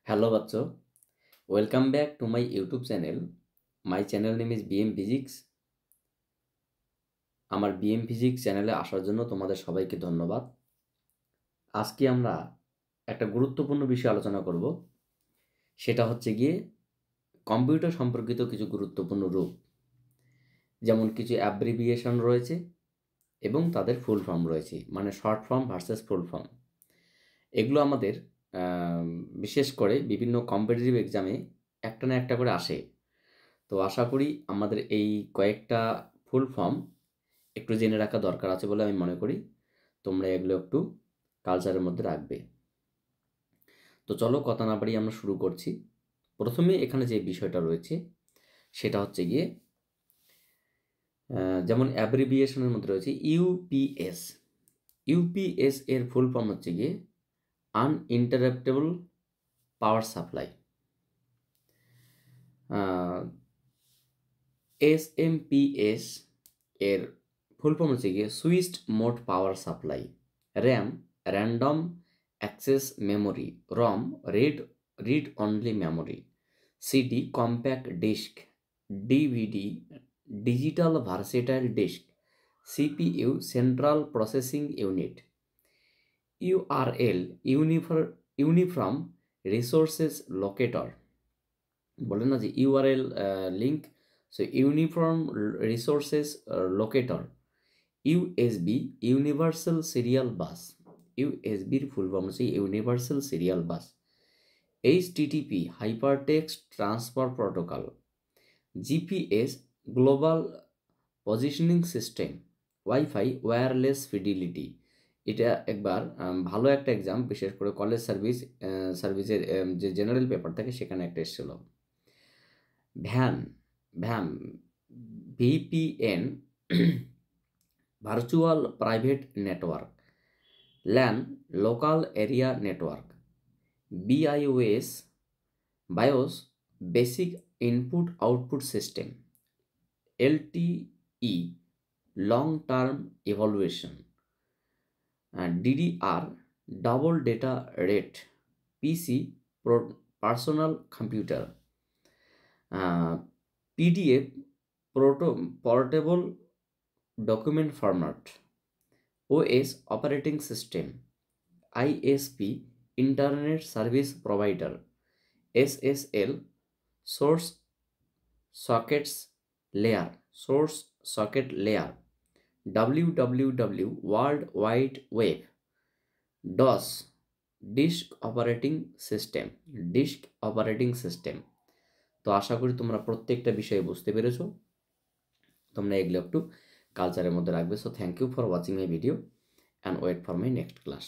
Hello বাচ্চো, welcome back to my YouTube channel. My channel name is BM physics. আমার BM physics চ্যানেলে আসার জন্য তোমাদের সবাইকে ধন্যবাদ। আজকে আমরা একটা গুরুত্বপূর্ণ বিষয় আলোচনা করব, সেটা হচ্ছে গিয়ে কম্পিউটার সম্পর্কিত কিছু গুরুত্বপূর্ণ রূপ, যেমন কিছু অ্যাব্রিভিয়েশন রয়েছে এবং তাদের ফুল ফর্ম রয়েছে, মানে short form versus full form. এগুলো আমাদের বিশেষ করে বিভিন্ন কম্পিটিটিভ এক্সামে একটা না একটা করে আসে। তো আশা করি আমাদের এই কয়েকটা ফুল ফর্ম একটু জেনে রাখা দরকার আছে বলে আমি মনে করি। তোমরা এগুলো একটু কালচারের মধ্যে রাখবে। তো চলো কথা না বাড়িয়ে আমরা শুরু করছি। প্রথমে এখানে যে বিষয়টা রয়েছে সেটা হচ্ছে গিয়ে যেমন অ্যাব্রিভিয়েশনের মধ্যে রয়েছে ইউপিএস। ইউপিএস এর ফুল ফর্ম হচ্ছে গিয়ে আনইন্টারাপ্টেবল পাওয়ার সাপ্লাই। এসএমপিএস এর ফুল ফর্ম হচ্ছে গিয়ে switched mode power supply. RAM random access memory, ROM read only memory, CD compact disc, DVD digital versatile disc, CPU central processing unit, URL uniform resources locator, বলে না যে URL link, so uniform resources locator, USB universal serial bus. ইউএসবির full form হচ্ছে universal serial bus. HTTP hypertext transfer protocol, GPS global positioning system, WiFi wireless fidelity. এটা একবার ভালো একটা exam, বিশেষ করে কলেজ সার্ভিসের যে জেনারেল পেপার থাকে সেখানে একটা এসেছিল। ভ্যাম VPN virtual private network, LAN local area network, BIOS BIOS basic input output system, LTE long term evaluation, DDR double data rate, PC personal computer, PDF portable document format, OS operating system, ISP internet service provider, SSL source socket layer, WWW world wide web, DOS disk operating system. তো আশা করি তোমরা প্রত্যেকটা বিষয়ে বুঝতে পেরেছো। তোমরা এগুলো একটু কালচারের মধ্যে রাখবে। So thank you for watching my video and wait for my next class.